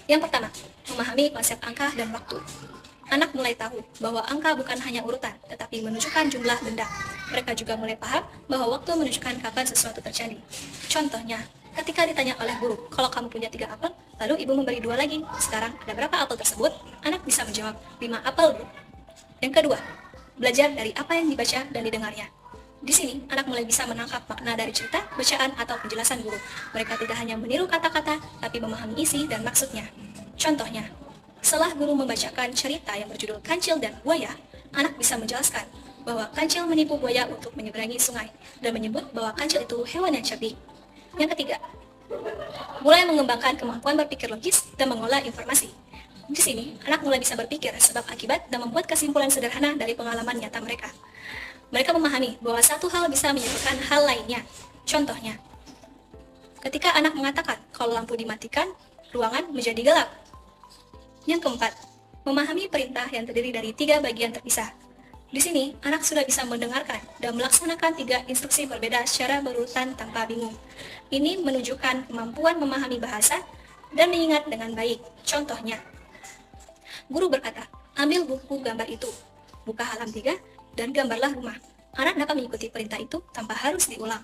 Yang pertama, memahami konsep angka dan waktu. Anak mulai tahu bahwa angka bukan hanya urutan, tetapi menunjukkan jumlah benda. Mereka juga mulai paham bahwa waktu menunjukkan kapan sesuatu terjadi. Contohnya, ketika ditanya oleh guru, kalau kamu punya 3 apel, lalu ibu memberi 2 lagi. Sekarang ada berapa apel tersebut? Anak bisa menjawab, 5 apel, Bu. Yang kedua, belajar dari apa yang dibaca dan didengarnya. Di sini, anak mulai bisa menangkap makna dari cerita, bacaan, atau penjelasan guru. Mereka tidak hanya meniru kata-kata, tapi memahami isi dan maksudnya. Contohnya, setelah guru membacakan cerita yang berjudul Kancil dan Buaya, anak bisa menjelaskan bahwa kancil menipu buaya untuk menyeberangi sungai, dan menyebut bahwa kancil itu hewan yang cerdik. Yang ketiga, mulai mengembangkan kemampuan berpikir logis dan mengolah informasi. Di sini, anak mulai bisa berpikir sebab akibat dan membuat kesimpulan sederhana dari pengalaman nyata mereka. Mereka memahami bahwa satu hal bisa menyebabkan hal lainnya. Contohnya, ketika anak mengatakan kalau lampu dimatikan, ruangan menjadi gelap. Yang keempat, memahami perintah yang terdiri dari 3 bagian terpisah. Di sini, anak sudah bisa mendengarkan dan melaksanakan 3 instruksi berbeda secara berurutan tanpa bingung. Ini menunjukkan kemampuan memahami bahasa dan mengingat dengan baik. Contohnya, guru berkata, ambil buku gambar itu, buka halaman 3, dan gambarlah rumah. Anak dapat mengikuti perintah itu tanpa harus diulang.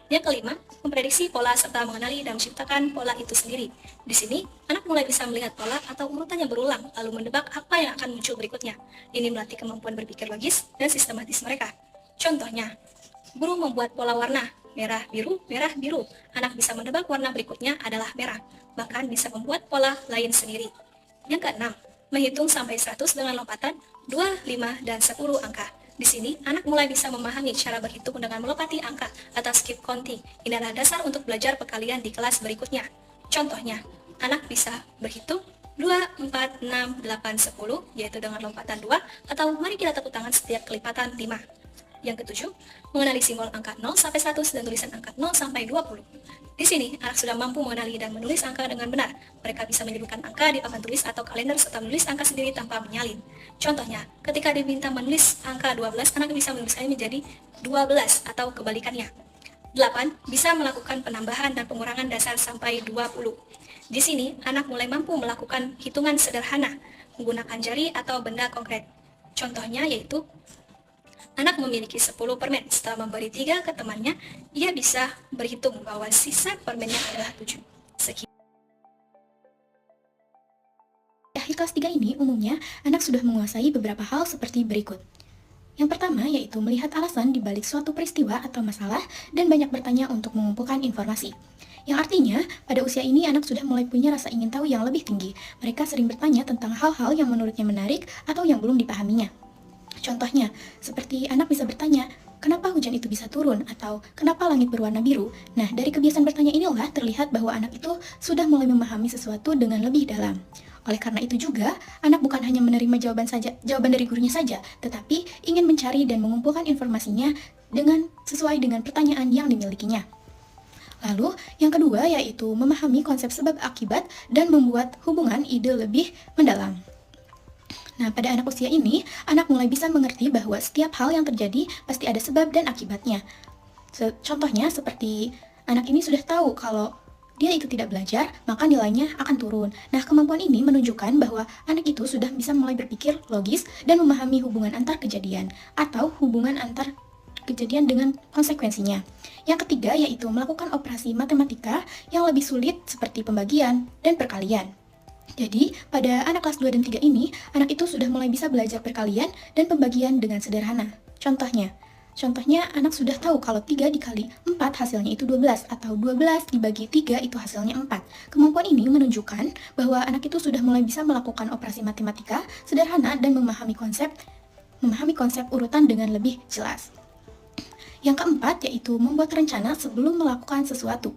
Yang kelima, memprediksi pola serta mengenali dan menciptakan pola itu sendiri. Di sini, anak mulai bisa melihat pola atau urutan yang berulang, lalu menebak apa yang akan muncul berikutnya. Ini melatih kemampuan berpikir logis dan sistematis mereka. Contohnya, guru membuat pola warna, merah, biru. Anak bisa menebak warna berikutnya adalah merah, bahkan bisa membuat pola lain sendiri. Yang keenam, menghitung sampai 100 dengan lompatan 2, 5, dan 10 angka. Di sini, anak mulai bisa memahami cara berhitung dengan melompati angka atau skip counting. Ini adalah dasar untuk belajar perkalian di kelas berikutnya. Contohnya, anak bisa berhitung 2, 4, 6, 8, 10, yaitu dengan lompatan 2, atau mari kita tepuk tangan setiap kelipatan 5. Yang ketujuh, mengenali simbol angka 0 sampai 100 dan tulisan angka 0 sampai 20. Di sini, anak sudah mampu mengenali dan menulis angka dengan benar. Mereka bisa menyebutkan angka di papan tulis atau kalender serta menulis angka sendiri tanpa menyalin. Contohnya, ketika diminta menulis angka 12, anak bisa menuliskannya menjadi 12 atau kebalikannya. 8. Bisa melakukan penambahan dan pengurangan dasar sampai 20. Di sini, anak mulai mampu melakukan hitungan sederhana menggunakan jari atau benda konkret. Contohnya yaitu, anak memiliki 10 permen. Setelah memberi 3 ke temannya, ia bisa berhitung bahwa sisa permennya adalah 7. Sekian. Di kelas 3 ini, umumnya anak sudah menguasai beberapa hal seperti berikut. Yang pertama yaitu melihat alasan di balik suatu peristiwa atau masalah dan banyak bertanya untuk mengumpulkan informasi. Yang artinya, pada usia ini anak sudah mulai punya rasa ingin tahu yang lebih tinggi. Mereka sering bertanya tentang hal-hal yang menurutnya menarik atau yang belum dipahaminya. Contohnya, seperti anak bisa bertanya, kenapa hujan itu bisa turun? Atau kenapa langit berwarna biru? Nah, dari kebiasaan bertanya inilah terlihat bahwa anak itu sudah mulai memahami sesuatu dengan lebih dalam. Oleh karena itu juga, anak bukan hanya menerima jawaban dari gurunya saja, tetapi ingin mencari dan mengumpulkan informasinya sesuai dengan pertanyaan yang dimilikinya. Lalu, yang kedua yaitu memahami konsep sebab akibat dan membuat hubungan ide lebih mendalam. Nah, pada anak usia ini, anak mulai bisa mengerti bahwa setiap hal yang terjadi pasti ada sebab dan akibatnya. Contohnya seperti anak ini sudah tahu kalau dia itu tidak belajar, maka nilainya akan turun. Nah, kemampuan ini menunjukkan bahwa anak itu sudah bisa mulai berpikir logis dan memahami hubungan antar kejadian atau hubungan antar kejadian dengan konsekuensinya. Yang ketiga yaitu melakukan operasi matematika yang lebih sulit seperti pembagian dan perkalian. Jadi, pada anak kelas 2 dan 3 ini, anak itu sudah mulai bisa belajar perkalian dan pembagian dengan sederhana. Contohnya, anak sudah tahu kalau 3 dikali 4 hasilnya itu 12, atau 12 dibagi 3 itu hasilnya 4. Kemampuan ini menunjukkan bahwa anak itu sudah mulai bisa melakukan operasi matematika sederhana dan memahami konsep urutan dengan lebih jelas. Yang keempat yaitu membuat rencana sebelum melakukan sesuatu.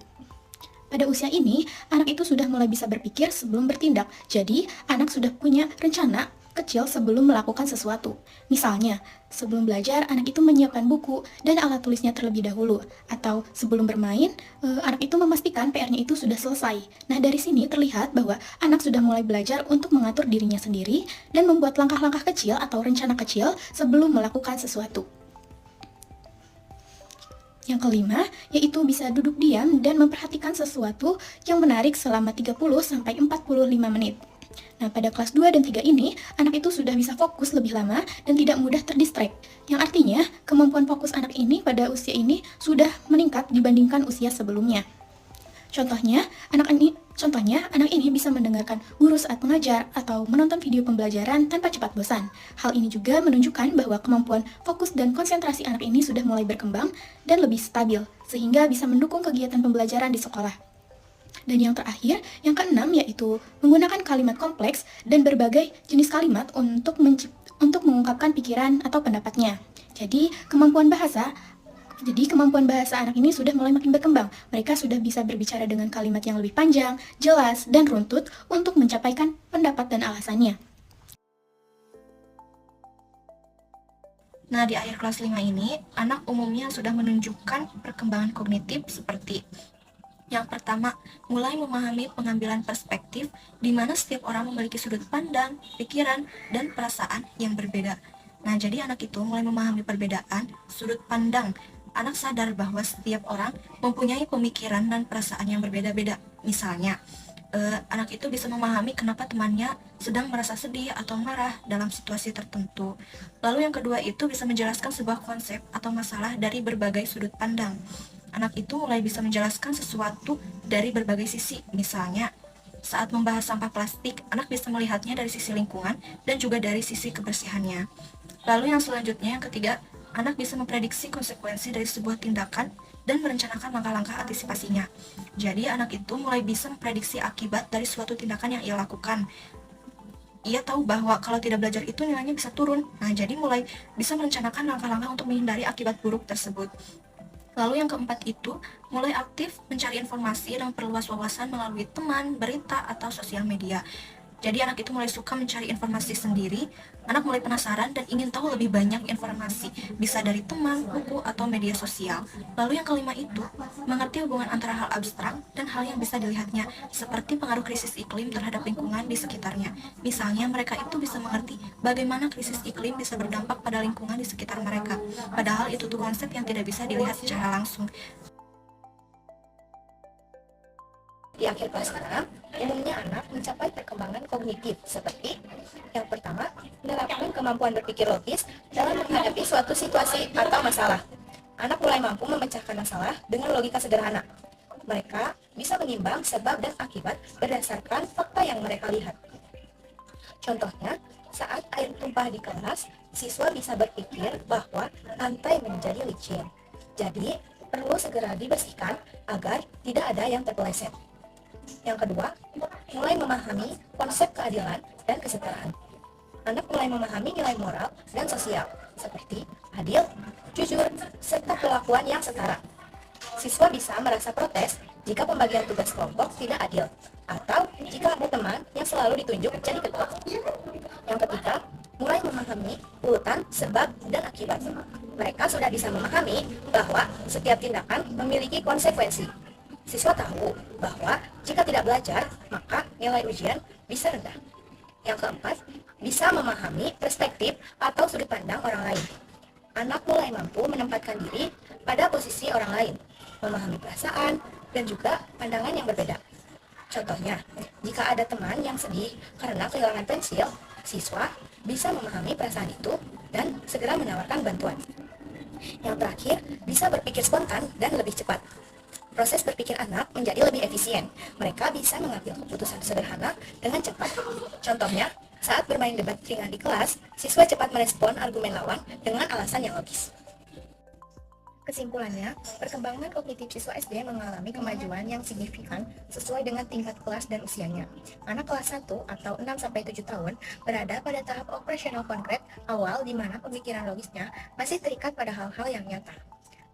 Pada usia ini, anak itu sudah mulai bisa berpikir sebelum bertindak. Jadi, anak sudah punya rencana kecil sebelum melakukan sesuatu. Misalnya, sebelum belajar, anak itu menyiapkan buku dan alat tulisnya terlebih dahulu. Atau sebelum bermain, anak itu memastikan PR-nya itu sudah selesai. Nah, dari sini terlihat bahwa anak sudah mulai belajar untuk mengatur dirinya sendiri dan membuat langkah-langkah kecil atau rencana kecil sebelum melakukan sesuatu. Yang kelima, yaitu bisa duduk diam dan memperhatikan sesuatu yang menarik selama 30-45 menit. Nah, pada kelas 2 dan 3 ini, anak itu sudah bisa fokus lebih lama dan tidak mudah terdistract. Yang artinya, kemampuan fokus anak ini pada usia ini sudah meningkat dibandingkan usia sebelumnya. Contohnya, anak ini bisa mendengarkan guru saat mengajar atau menonton video pembelajaran tanpa cepat bosan. Hal ini juga menunjukkan bahwa kemampuan fokus dan konsentrasi anak ini sudah mulai berkembang dan lebih stabil, sehingga bisa mendukung kegiatan pembelajaran di sekolah. Dan yang terakhir, yang keenam, yaitu menggunakan kalimat kompleks dan berbagai jenis kalimat untuk mengungkapkan pikiran atau pendapatnya. Jadi, kemampuan bahasa anak ini sudah mulai makin berkembang. Mereka sudah bisa berbicara dengan kalimat yang lebih panjang, jelas, dan runtut untuk mencapaikan pendapat dan alasannya. Nah, di akhir kelas 5 ini, anak umumnya sudah menunjukkan perkembangan kognitif seperti yang pertama, mulai memahami pengambilan perspektif di mana setiap orang memiliki sudut pandang, pikiran, dan perasaan yang berbeda. Nah, jadi anak itu mulai memahami perbedaan sudut pandang. Anak sadar bahwa setiap orang mempunyai pemikiran dan perasaan yang berbeda-beda. Misalnya, anak itu bisa memahami kenapa temannya sedang merasa sedih atau marah dalam situasi tertentu. Lalu yang kedua itu bisa menjelaskan sebuah konsep atau masalah dari berbagai sudut pandang. Anak itu mulai bisa menjelaskan sesuatu dari berbagai sisi. Misalnya, saat membahas sampah plastik, anak bisa melihatnya dari sisi lingkungan dan juga dari sisi kebersihannya. Lalu yang selanjutnya, yang ketiga, anak bisa memprediksi konsekuensi dari sebuah tindakan dan merencanakan langkah-langkah antisipasinya. Jadi anak itu mulai bisa memprediksi akibat dari suatu tindakan yang ia lakukan. Ia tahu bahwa kalau tidak belajar itu nilainya bisa turun. Nah, jadi mulai bisa merencanakan langkah-langkah untuk menghindari akibat buruk tersebut. Lalu yang keempat itu, mulai aktif mencari informasi dan perluas wawasan melalui teman, berita, atau sosial media. Jadi anak itu mulai suka mencari informasi sendiri, anak mulai penasaran dan ingin tahu lebih banyak informasi, bisa dari teman, buku, atau media sosial. Lalu yang kelima itu, mengerti hubungan antara hal abstrak dan hal yang bisa dilihatnya, seperti pengaruh krisis iklim terhadap lingkungan di sekitarnya. Misalnya, mereka itu bisa mengerti bagaimana krisis iklim bisa berdampak pada lingkungan di sekitar mereka, padahal itu tuh konsep yang tidak bisa dilihat secara langsung. Di akhir kelas 6, umumnya anak mencapai perkembangan kognitif seperti yang pertama, menerapkan kemampuan berpikir logis dalam menghadapi suatu situasi atau masalah. Anak mulai mampu memecahkan masalah dengan logika sederhana. Mereka bisa menimbang sebab dan akibat berdasarkan fakta yang mereka lihat. Contohnya, saat air tumpah di kelas, siswa bisa berpikir bahwa lantai menjadi licin. Jadi, perlu segera dibersihkan agar tidak ada yang terpeleset. Yang kedua, mulai memahami konsep keadilan dan kesetaraan. Anak mulai memahami nilai moral dan sosial, seperti adil, jujur, serta perlakuan yang setara. Siswa bisa merasa protes jika pembagian tugas kelompok tidak adil, atau jika ada teman yang selalu ditunjuk jadi ketua. Yang ketiga, mulai memahami urutan sebab dan akibat. Mereka sudah bisa memahami bahwa setiap tindakan memiliki konsekuensi. Siswa tahu bahwa jika tidak belajar, maka nilai ujian bisa rendah. Yang keempat, bisa memahami perspektif atau sudut pandang orang lain. Anak mulai mampu menempatkan diri pada posisi orang lain, memahami perasaan, dan juga pandangan yang berbeda. Contohnya, jika ada teman yang sedih karena kehilangan pensil, siswa bisa memahami perasaan itu dan segera menawarkan bantuan. Yang terakhir, bisa berpikir spontan dan lebih cepat. Proses berpikir anak menjadi lebih efisien. Mereka bisa mengambil keputusan sederhana dengan cepat. Contohnya, saat bermain debat ringan di kelas, siswa cepat merespon argumen lawan dengan alasan yang logis. Kesimpulannya, perkembangan kognitif siswa SD mengalami kemajuan yang signifikan sesuai dengan tingkat kelas dan usianya. Anak kelas 1 atau 6-7 tahun berada pada tahap operasional konkret awal di mana pemikiran logisnya masih terikat pada hal-hal yang nyata.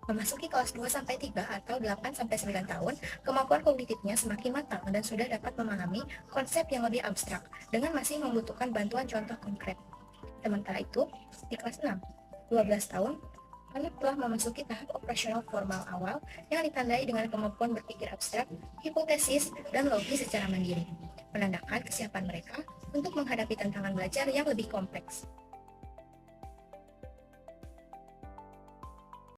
Memasuki kelas 2-3 atau 8-9 tahun, kemampuan kognitifnya semakin matang dan sudah dapat memahami konsep yang lebih abstrak dengan masih membutuhkan bantuan contoh konkret. Sementara itu, di kelas 6, 12 tahun, anak telah memasuki tahap operasional formal awal yang ditandai dengan kemampuan berpikir abstrak, hipotesis, dan logis secara mandiri, menandakan kesiapan mereka untuk menghadapi tantangan belajar yang lebih kompleks.